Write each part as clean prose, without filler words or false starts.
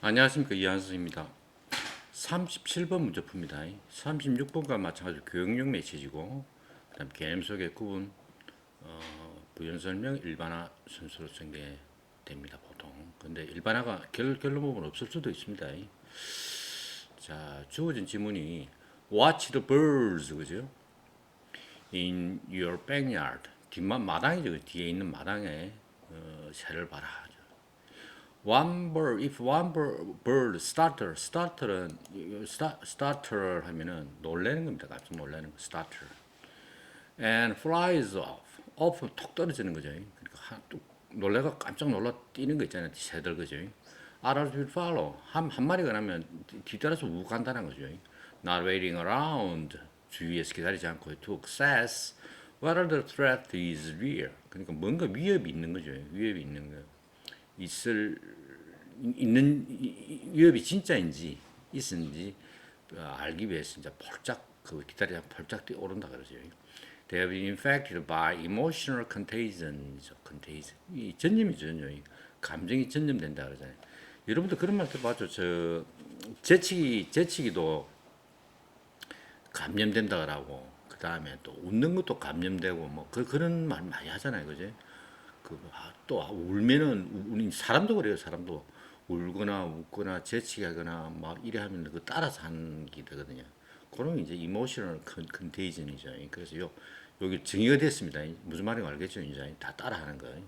안녕하십니까, 이한수입니다. 37번 문제 풉니다. 36번과 마찬가지로 교육용 메시지고, 그다음 개념 속의 구분, 부연 설명, 일반화 순서로 전개됩니다, 보통. 근데 일반화가 결론 부분 없을 수도 있습니다. 자, 주어진 지문이 Watch the birds, 그죠? In your backyard. 마당이죠. 그 뒤에 있는 마당에 새를 봐라. One bird, if one bird starter는 starter 하면은 놀래는 겁니다. 깜짝 놀라는 거, starter. And flies off 톡 떨어지는 거죠. 그러니까 놀래가 깜짝 놀라 뛰는 거 있잖아요. 새들 그죠. Others will follow. 한 마리가 나면 뒤따라서 우 간다는 거죠. Not waiting around. 주위에서 기다리지 않고 to assess whether the threat is real. 그러니까 뭔가 위협이 있는 거죠. 위협이 있는 거. 있는 위협이 진짜인지 있는지 알기 위해서 이제 폴짝 기다리다 폴짝 뛰어오른다 그러죠. They have been infected by emotional contagion. contagion. 이 전염이죠, 전염. 감정이 전염된다 그러잖아요. 여러분도 그런 말 들어봤죠. 재치기도 감염된다라고. 그 다음에 또 웃는 것도 감염되고 그런 말 많이 하잖아요, 그죠? 또 울면은 우리 사람도 그래요. 사람도 울거나 웃거나 재치하거나 막 이래 하면 그 따라서 하는 게 되거든요. 그런 게 이제 이모셔널 컨테이전이죠. 그래서 여기 정의가 됐습니다. 무슨 말인지 알겠죠? 이제 다 따라하는 거예요.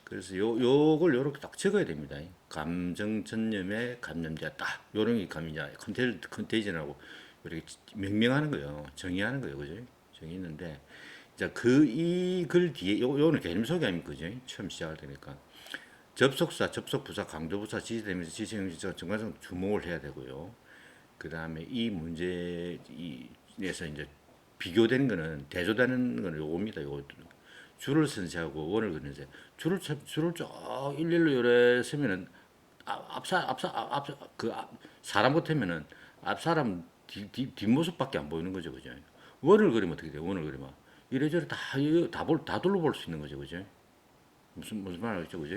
그래서 요걸 요렇게 딱 적어야 됩니다. 감정 전염에 감염되었다. 요런 게 감염자 컨테이전하고 이렇게 명명하는 거예요. 정의하는 거예요. 그죠? 정의했는데 자, 이 글 뒤에 요거는 개념 소개 아닙니까? 그죠? 처음 시작할 때니까. 접속사, 접속부사, 강조부사 지시되면서 지시형식과 정관성 주목을 해야 되고요. 그 다음에 이 문제에서 이제 비교되는 거는 대조되는 거는 요겁니다. 요거 줄을 선세하고 원을 그리는데 줄을 쭉 일렬로 요래 서면은 사람 같으면은 앞 사람 뒷모습밖에 안 보이는 거죠, 그죠? 원을 그리면 어떻게 돼요? 원을 그리면 이래저래 다 둘러볼 수 있는 거죠, 그죠? 무슨 말 하겠죠, 그죠?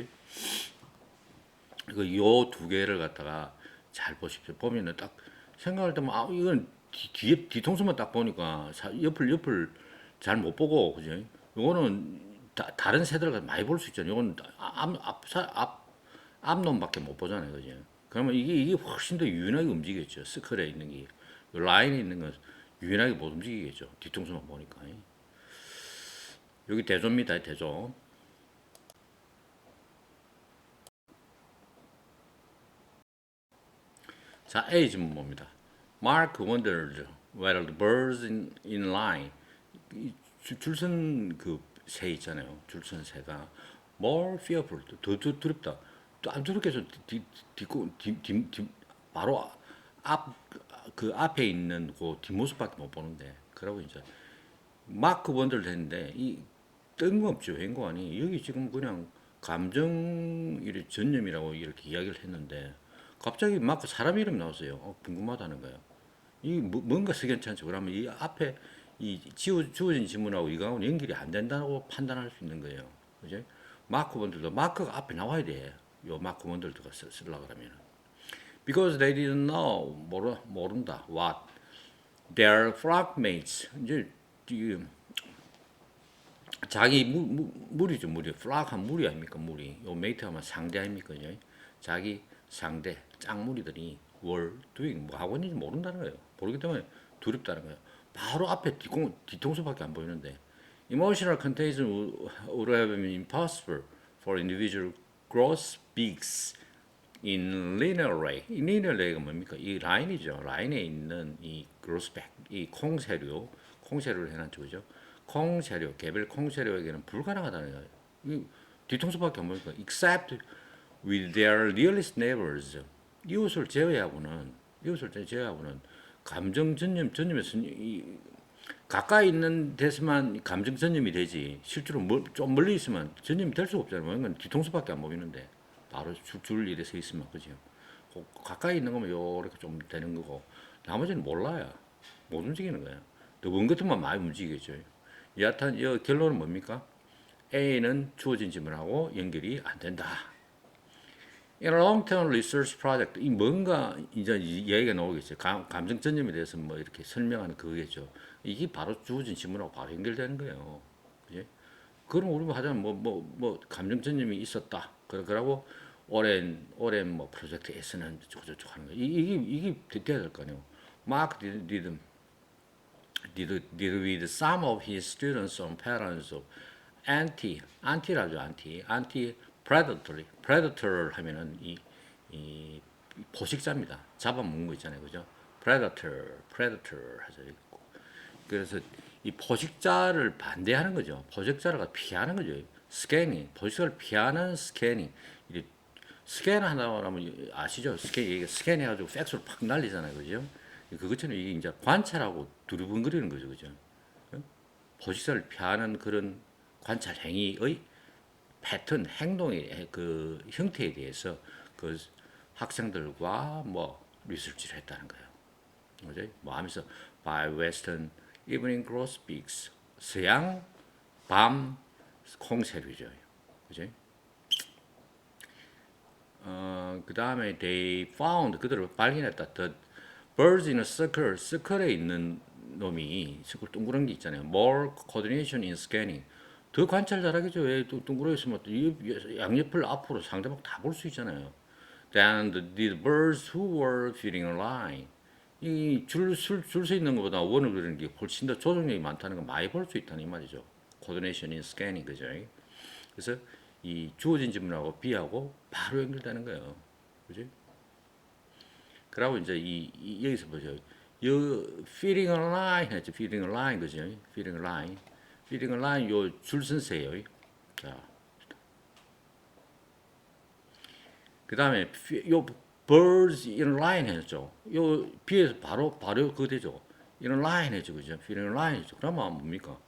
요 두 개를 갖다가 잘 보십시오. 보면은 딱 생각할 때면 이건 뒤에 뒤통수만 딱 보니까 옆을 잘 못 보고 그죠? 요거는 다른 세대를 많이 볼 수 있잖아요. 요건 앞놈밖에 못 보잖아요, 그죠? 그러면 이게 훨씬 더 유연하게 움직이겠죠. 스컬에 있는 게 라인에 있는 건 유연하게 못 움직이겠죠. 뒤통수만 보니까. 여기 대조입니다, 대조. 자, A 질문 봅니다. Mark wondered whether the birds in line 줄선 새 있잖아요. 줄선 새가 more fearful 더 두렵다. 또 안 두렵게 해서 바로 앞 그 앞에 있는 그 뒷모습밖에 못 보는데 그러고 이제 마크 원더를 했는데 이 뜬금없죠. 행거아니 여기 지금 그냥 감정 전념이라고 이렇게 이야기를 했는데 갑자기 마크 사람 이름 나왔어요. 궁금하다는 거예요. 이 뭔가 석연치 않죠. 그러면 이 앞에 주어진 지문하고 이거하고는 연결이 안 된다고 판단할 수 있는 거예요. 그죠? 마크본들도 마크가 앞에 나와야 돼. 요 마크본들도 쓰려고 그러면. Because they didn't know 모른다. What their flockmates 이제 자기 무리죠, 무리. flock한 무리 아닙니까, 무리. 요 메이트 하면 상대 아닙니까, 그죠? 자기 상대 짝무리들이 were doing 뭐 하고 있는지 모른다는 거예요. 모르기 때문에 두렵다는 거예요. 바로 앞에 뒤통수밖에 안 보이는데 emotional contagion would have been impossible for individual gross peaks in linear array. 이 linear array가 뭡니까? 이 라인이죠. 라인에 있는 이 gross peak, 이 콩세류를 해놨죠, 그죠? 콩세류, 개별 콩세류에게는 불가능하다는 거예요. 이 뒤통수밖에 안 보니까 except with their nearest neighbors. 이웃을 제외하고는 감정 전념에서 가까이 있는 데서만 감정 전염이 되지 실제로 좀 멀리 있으면 전염이 될 수가 없잖아요. 왜냐면 뒤통수밖에 안 보이는데 바로 줄 일에 서 있으면 그죠. 가까이 있는 거면 요렇게 좀 되는 거고 나머지는 몰라요. 못 움직이는 거예요. 또먼 것들만 많이 움직이겠죠. 여하튼 이 결론은 뭡니까? A는 주어진 질문하고 연결이 안 된다. In a long-term research project, 이 뭔가 이제 이야기가 나오겠죠. 감정 전념에 대해서 뭐 이렇게 설명하는 그거겠죠. 이게 바로 주어진 질문하고 바로 연결되는 거예요. 그지? 그럼 우리 뭐 하자면 뭐 감정 전념이 있었다. 그러고 오랜 뭐 프로젝트에서는 저쪽 하는 거. 이게 돼야 될 거 아니에요. Mark did with some of his students on patterns of anti라죠, anti predatory. predator 하면은 이 포식자입니다. 잡아먹는 거 있잖아요, 그죠? predator 하죠. 그래서 이 포식자를 반대하는 거죠. 포식자를 피하는 거죠. 스캐닝, 포식자를 피하는 스캐닝. 스캔 하다고 하면 아시죠? 스캔 해가지고 팩스로 팍 날리잖아요, 그죠? 그것처럼 이게 이제 관찰하고 두리번거리는 거죠, 그죠? 포식자를 피하는 그런 관찰 행위의 패턴, 행동의 그 형태에 대해서 그 학생들과 뭐 리서치를 했다는 거예요. 그죠? 뭐 하면서 by Western Evening Grosbeaks 서양 밤 콩새류죠. 그죠? 그 다음에 they found 그들을 발견했다. The birds in a circle, circle에 있는 놈이 circle 동그란 게 있잖아요. More coordination in scanning. 더 관찰 잘하겠죠. 왜 동그랗게 있으면 양옆을 앞으로 상대방 다 볼 수 있잖아요. Than the birds who were feeding a line. 줄서 있는 것보다 원을 그리는 게 훨씬 더 조종력이 많다는 걸 많이 볼 수 있다는 이 말이죠. coordination in scanning 그죠? 그래서 이 주어진 질문하고 B하고 바로 연결되는 거예요. 그지? 그리고 이제 여기서 보죠. feeding a line 했죠. feeding a line 그죠? feeding a line. feeding a line 요 줄선세요. 자, 그 다음에 요 birds in a line 했죠. 요 B에서 바로 그거 되죠. in a line 했죠. 그죠? feeding a line 했죠. 그러면 뭡니까?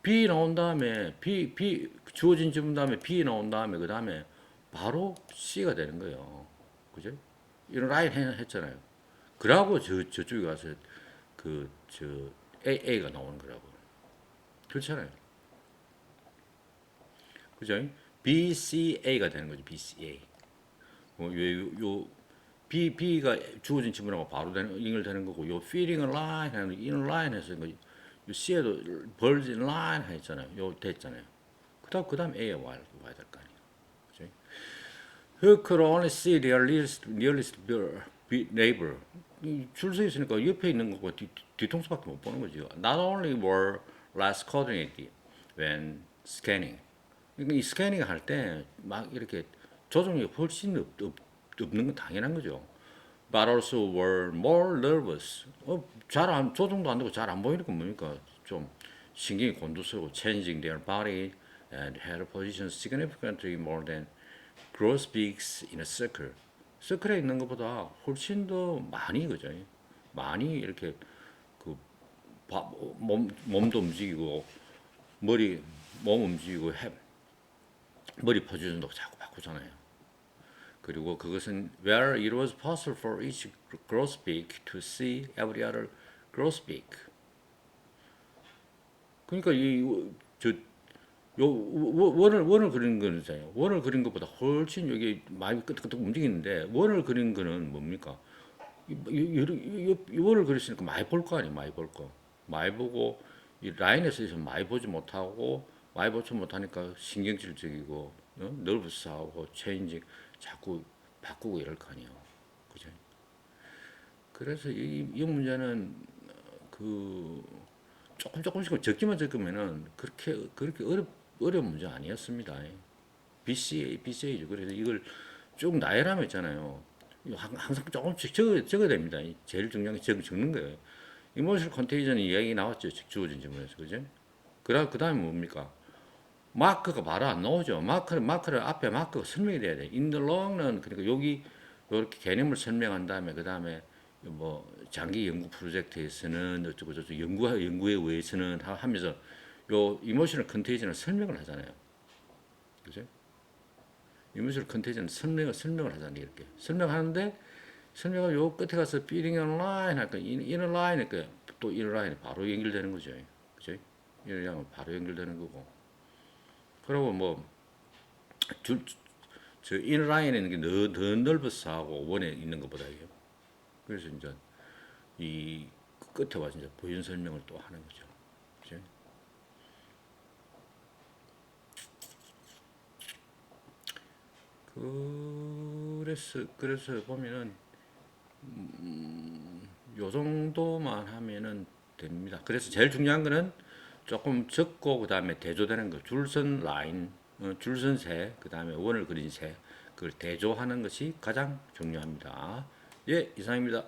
B 나온 다음에 B 주어진 질문 다음에 B 나온 다음에 그 다음에 바로 C가 되는 거예요. 그죠? 이런 라인 했잖아요. 그러고 저쪽에 가서 저 A가 나오는 거라고. 그렇잖아요. 그죠? BCA가 되는 거죠. BCA. 요 B가 주어진 질문하고 바로 연결되는 거고 요 feeding a line 하는 in line 해서 요 C에도 birds in line 했잖아요. 요 됐잖아요. 그다음 A에 와야 될 거 아니에요. 그죠? Who could only see their nearest neighbor. 줄서 있으니까 옆에 있는 거고 뒤통수밖에 못 보는 거죠. Not only were less coordinated when scanning. 그러니까 이 스캐닝 할 때 막 이렇게 조종력이 훨씬 없는 건 당연한 거죠. But also were more nervous. 조종도 안 되고 잘 안 보이니까 뭡니까? 좀 신경이 곤두서고 changing their body and head position significantly more than grosbeaks in a circle. 서클에 있는 것보다 훨씬 더 많이 그죠? 많이 이렇게 그 몸도 움직이고 머리 몸 움직이고 머리 포지션도 자꾸 바꾸잖아요. 그리고 그것은 where it was possible for each grosbeak to see every other grosbeak. 그러니까 원을 그리는 거는 있잖아요. 원을 그린 것보다 훨씬 여기 많이 끄덕끄덕 움직이는데 원을 그린 거는 뭡니까? 이 원을 그렸으니까 많이 볼 거 아니에요. 많이 볼 거. 많이 보고 이 라인에서 있으면 많이 보지 못하고 많이 보지 못하니까 신경질적이고 너브스하고 체인지 자꾸 바꾸고 이럴 거 아니에요. 그죠? 그래서 이 문제는 그 조금씩 적으면은 그렇게 어려운 문제 아니었습니다. BCA죠. 그래서 이걸 쭉 나열하면 있잖아요. 항상 조금씩 적어야 됩니다. 제일 중요한 게 적는 거예요. 이모션 컨테이전 이야기 나왔죠. 주어진 질문에서. 그죠? 그 다음에 뭡니까? 마크가 바로 안 나오죠. 마크를 앞에 마크가 설명이 돼야 돼. In the long는, 그러니까 여기, 이렇게 개념을 설명한 다음에, 그 다음에 뭐, 장기 연구 프로젝트에서는 어쩌고 연구에 의해서는 하면서 요 이모셔널 컨테이전을 설명을 하잖아요. 그죠? 이모셔널 컨테이전 설명을 하잖아요. 이렇게. 설명하는데, 설명을 요 끝에 가서 feeding on line 할까, inner line 할까, 또 inner line 바로 연결되는 거죠. 그죠? inner line 바로 연결되는 거고. 그리고 뭐, 저 인라인에 있는 게 더 넓어서 하고 원에 있는 것보다요. 그래서 이제 이 끝에 와서 이제 부연 설명을 또 하는 거죠. 그죠? 그래서 보면은 요 정도만 하면은 됩니다. 그래서 제일 중요한 거는 조금 적고 그다음에 대조되는 거, 줄선 라인, 줄선 세, 그다음에 원을 그린 세, 그걸 대조하는 것이 가장 중요합니다. 예, 이상입니다.